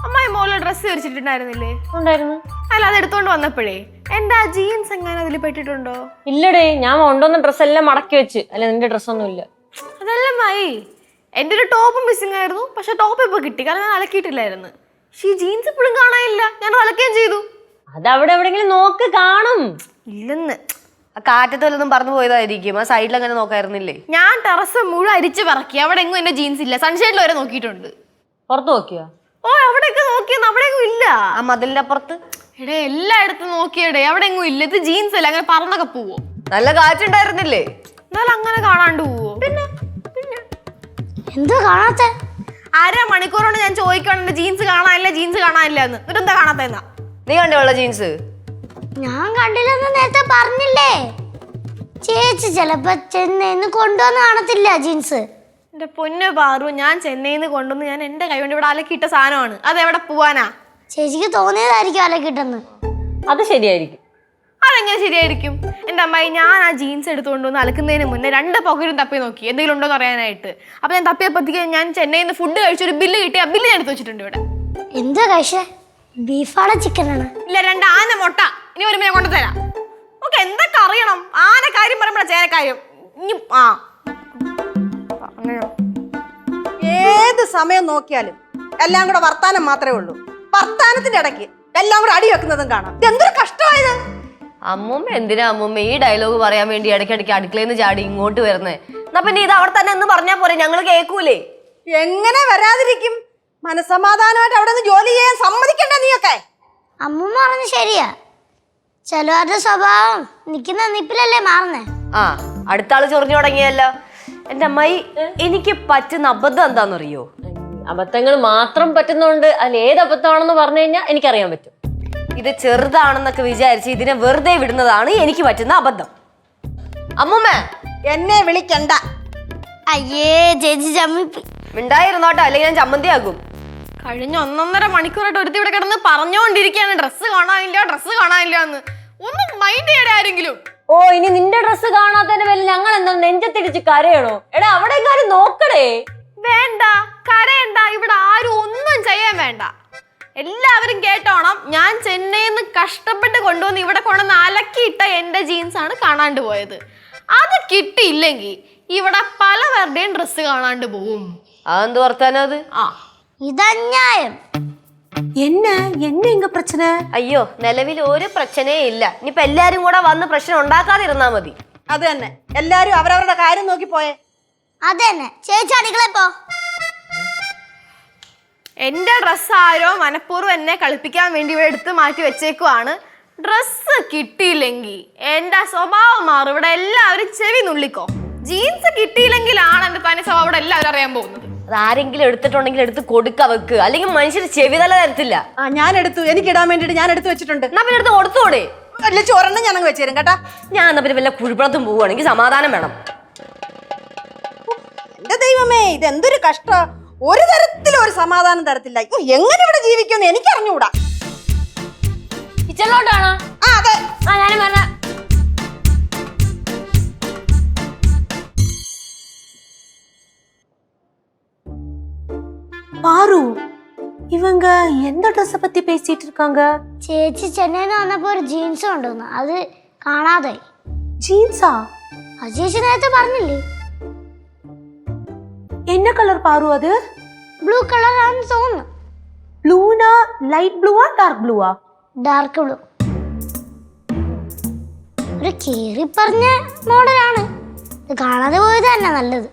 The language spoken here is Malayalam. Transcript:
അമ്മായി മോള് ഡ്രസ്സ് ധരിച്ചിട്ടുണ്ടായിരുന്നില്ലേ? ഉണ്ടായിരുന്നു. അല്ല, അത് എടുത്തോണ്ട് വന്നപ്പോഴേ എന്റെ ആ ജീൻസ് എങ്ങനെ അതിൽ പെട്ടിട്ടുണ്ടോ? ഇല്ലടേ, ഞാൻ കൊണ്ടുവന്ന ഡ്രസ്സ് എല്ലാം മടക്കി വെച്ച്. അല്ല, നിന്റെ ഡ്രസ്സൊന്നും ഇല്ല. അതല്ല മായി, എന്റെ ഒരു ടോപ്പ് മിസ്സിംഗ് ആയിരുന്നു. പക്ഷെ ടോപ്പ് ഇപ്പൊ കിട്ടി, കാരണം ഞാൻ അലക്കിയിട്ടില്ലായിരുന്നു. പക്ഷെ ഈ ജീൻസ് ഇപ്പോഴും കാണാനില്ല. ഞാൻ അലക്കുകയും ചെയ്തു. അത് അവിടെ എവിടെങ്കിലും നോക്ക്, കാണും. ഇല്ലെന്ന്. കാറ്റത്ത് വല്ലതും പറന്നു പോയതായിരിക്കും. ആ സൈഡിൽ അങ്ങനെ നോക്കായിരുന്നില്ലേ? ഞാൻ ടെറസ് മുഴുവൻ അരിച്ചു പറക്കി. അവിടെ എങ്ങും എന്റെ ജീൻസ് ഇല്ല. സൺഷൈഡിൽ വരെ നോക്കിയിട്ടുണ്ട്. പുറത്ത് നോക്കിയോ? ഓ, അവിടെയൊക്കെ നോക്കിയെന്ന് അവിടെ എങ്ങും ഇല്ല. ആ മതിലിന്റെ അപ്പുറത്ത് എടേ, എല്ലായിടത്തും നോക്കിയടേ, അവിടെ എങ്ങും ഇല്ല. ഇത് ജീൻസ് അല്ല, അങ്ങനെ പറന്നൊക്കെ പോവോ? നല്ല കാറ്റുണ്ടായിരുന്നില്ലേ? എന്നാലും അങ്ങനെ കാണാണ്ട് പോവോ? പിന്നെ എന്താ കാണാത്ത? അരമണിക്കൂറോണ്ട് ഞാൻ ചോദിക്കണം ജീൻസ് കാണാനില്ല, ജീൻസ് കാണാനില്ല എന്ന്. എന്നിട്ട് എന്താ കാണാത്ത? നീ കണ്ടോളൂ ജീൻസ്? ഞാൻ കണ്ടില്ലെന്ന് നേരത്തെ പറഞ്ഞില്ലേ. ചേച്ചി ചിലപ്പോ ചെന്നൈന്ന് കൊണ്ടുവന്ന് കാണത്തില്ല ജീൻസ്. എന്റെ പൊന്നു പാറു, ഞാൻ ചെന്നൈന്ന് കൊണ്ടുവന്ന് ഞാൻ എന്റെ കൈ കൊണ്ട് ഇവിടെ അലക്കിയിട്ട സാധനമാണ്. അത് എവിടെ പോവാനാ? ചേച്ചിക്ക് തോന്നിയതായിരിക്കും അലക്കിട്ടെന്ന്. അത് ശരിയായിരിക്കും. അതെങ്ങനെ ശരിയായിരിക്കും? എന്റെ അമ്മായി, ഞാൻ ആ ജീൻസ് എടുത്തുകൊണ്ടുവന്ന് അലക്കുന്നതിന് മുന്നേ 2 പോക്കറ്റും തപ്പി നോക്കി എന്തെങ്കിലും ഉണ്ടോ എന്ന് അറിയാനായിട്ട്. അപ്പൊ ഞാൻ തപ്പിയപ്പോഴത്തേക്ക് ഞാൻ ചെന്നൈയിൽ നിന്ന് ഫുഡ് കഴിച്ചൊരു ബില്ല് കിട്ടി. ആ ബില്ല് ഞാൻ എടുത്ത് വെച്ചിട്ടുണ്ട് ഇവിടെ. എന്താ കഴിച്ചേ? ബീഫാണോ ചിക്കനാണ്? ഇല്ല, 2 ആന മുട്ട. ഇനി വരുമ്പോ ഞാൻ കൊണ്ടുതരാം. ഓക്കെ, എന്തൊക്കെ അറിയണം? ആന കാര്യം പറയുമ്പോഴാ ചേനക്കാര്യം. ഇനി ഏത് സമയം നോക്കിയാലും എല്ലാം കൂടെ വർത്താനം മാത്രമേ ഉള്ളൂ. വർത്താനത്തിന്റെ ഇടയ്ക്ക് എല്ലാം കൂടെ അടി വെക്കുന്നതും കാണാം. എന്തൊരു കഷ്ടമായത്. അമ്മൂമ്മ എന്തിനാ അമ്മൂമ്മ ഈ ഡയലോഗ് പറയാൻ വേണ്ടി ഇടയ്ക്കിടയ്ക്ക് അടുക്കളയിൽ നിന്ന് ചാടി ഇങ്ങോട്ട് വരുന്നേ? എന്നാ പിന്നെ ഇത് അവിടെ തന്നെ എന്ന് പറഞ്ഞാ പോരെ, ഞങ്ങൾ കേൾക്കൂലേ? എങ്ങനെ വരാതിരിക്കും? മനസമാധാനമായിട്ട് അവിടെ നിന്ന് ജോലി ചെയ്യാൻ സമ്മതിക്കണ്ടേ നീയൊക്കെ? അമ്മൂമ്മ പറഞ്ഞു ശരിയാ. ചിലവരുടെ സ്വഭാവം നിൽക്കുന്ന നിപ്പിലല്ലേ മാറുന്നേ. ആ, അടുത്ത ആള് ചൊറിഞ്ഞു തുടങ്ങിയല്ലോ. എന്റെ അമ്മായി, എനിക്ക് പറ്റുന്ന അബദ്ധം എന്താണെന്നറിയോ? അബദ്ധങ്ങൾ മാത്രം പറ്റുന്നുണ്ട്. അതിൽ ഏത് അബദ്ധമാണെന്ന് പറഞ്ഞു കഴിഞ്ഞാൽ എനിക്കറിയാൻ പറ്റും. ഇത് ചെറുതാണെന്നൊക്കെ വിചാരിച്ച് ഇതിനെ വെറുതെ വിടുന്നതാണ് എനിക്ക് പറ്റുന്ന അബദ്ധം. അമ്മൂമ്മ എന്നെ വിളിക്കണ്ട. അയ്യേ, ചേച്ചി ചമ്മിപ്പി. മിണ്ടായിരുന്നോട്ടോ, അല്ലെങ്കിൽ ഞാൻ ചമ്മന്തിയാകും. കഴിഞ്ഞ 1.5 മണിക്കൂറായിട്ട് ഒരുത്തി ഇവിടെ കിടന്ന് പറഞ്ഞുകൊണ്ടിരിക്കുകയാണ് ഡ്രസ്സ് കാണാനില്ല, ഡ്രസ്സ് കാണാനില്ല എന്ന്. ഒന്നും മൈൻഡ് ചെയ്യടേ ആരെങ്കിലും. ഓ, ഇനി നിന്റെ ഡ്രസ്സ് കാണാത്തതിന്റെ പേരിൽ ഞങ്ങൾ എന്താ നെഞ്ചത്തിടിച്ച് കരയണോ? എടാ, അവിടെ കാര്യം നോക്കടേ. വേണ്ട, കരയണ്ട. ഇവിടെ ആരും ഒന്നും ചെയ്യാൻ വേണ്ട. എല്ലാവരും കേട്ടോണം, ഞാൻ ചെന്നൈയിൽ നിന്ന് കഷ്ടപ്പെട്ട് കൊണ്ടുവന്ന് ഇവിടെ കൊണ്ടുവന്ന് അലക്കിയിട്ട എന്റെ ജീൻസ് ആണ് കാണാണ്ട് പോയത്. അത് കിട്ടിയില്ലെങ്കിൽ ഇവിടെ പലവരുടെയും ഡ്രസ്സ് കാണാണ്ട് പോവും. അതെന്ത് വർത്താനം അത്? ഇതന്യായം. என்ன இங்க பிரச்சனை? അയ്യോ, നിലവിൽ ഒരു പ്രശ്നമേ ഇല്ല. ഇനിയിപ്പോ എല്ലാരും കൂടെ വന്ന് പ്രശ്നം ഉണ്ടാക്കാതിരുന്നാ മതി. അത് തന്നെ, എല്ലാരും അവരവരുടെ കാര്യം നോക്കി പോയേ. അതന്നെ, ചേച്ചി അടുക്കള പോ. എന്റെ ഡ്രസ്സ് ആരോ മനഃപൂർവ്വം എന്നെ കളിപ്പിക്കാൻ വേണ്ടി ഇവിടെ എടുത്ത് മാറ്റി വെച്ചേക്കുവാണ്. ഡ്രസ്സ് കിട്ടിയില്ലെങ്കിൽ എന്റെ സ്വഭാവം മാറും. ഇവിടെ എല്ലാവരും ചെവി നുള്ളിക്കോ. ജീൻസ് കിട്ടിയില്ലെങ്കിലാണ് എന്റെ തനി സ്വഭാവം ഇവിടെ എല്ലാവരും അറിയാൻ പോകുന്നത്. അത് ആരെങ്കിലും എടുത്തിട്ടുണ്ടെങ്കിൽ എടുത്ത് കൊടുക്ക വെക്ക്, അല്ലെങ്കിൽ മനുഷ്യർ ചെവി തല തരത്തില്ല. ആ, ഞാൻ എടുത്തു. എനിക്ക് ഇടാൻ വേണ്ടിട്ട് ഞാൻ എടുത്തു വെച്ചിട്ടുണ്ട്. എന്നാ പിന്നെ എടുത്ത് കൊടുത്തോടെ. വലിയ ചോറെണ്ണം ഞാനങ്ങ് വെച്ചേരും കേട്ടാ. ഞാൻ എന്നാ പിന്നെ വല്ല കുഴിപ്പണത്തും പോവുകയാണെങ്കിൽ സമാധാനം വേണം. എന്റെ ദൈവമേ, ഇത് എന്തൊരു കഷ്ട. ഒരു തരത്തിലും ഒരു സമാധാനം തരത്തില്ല. എങ്ങനെ ഇവിടെ ജീവിക്കുമെന്ന് എനിക്കറിഞ്ഞുകൂടാ. കിച്ചണിലോട്ടാണോ? ആ, അതെ. ഞാനും പറഞ്ഞ பாரு, இவங்க எந்த ட்ரெஸ் பத்தி பேசிட்டு இருக்காங்க? ചേച്ചി ചെന്നൈന്ന് വന്നപ്പോ ഒരു ജീൻസ് കൊണ്ടുവന്നു, അത് കാണാതായി. ஜீன்ஸா? അത് ചേച്ചി നേരത്തെ പറഞ്ഞില്ലേ? என்ன கலர் பாரு அது? ബ്ലൂ കളർ ആണെന്ന് തോന്നുന്നു. ப்ளூனா லைட் ப்ளூவா டார்க் ப்ளூவா? Dark blue. ഒരു കീറി പറഞ്ഞ മോഡലാണ്. ഇത് കാണാതെ പോയത് തന്നെ നല്ലത്.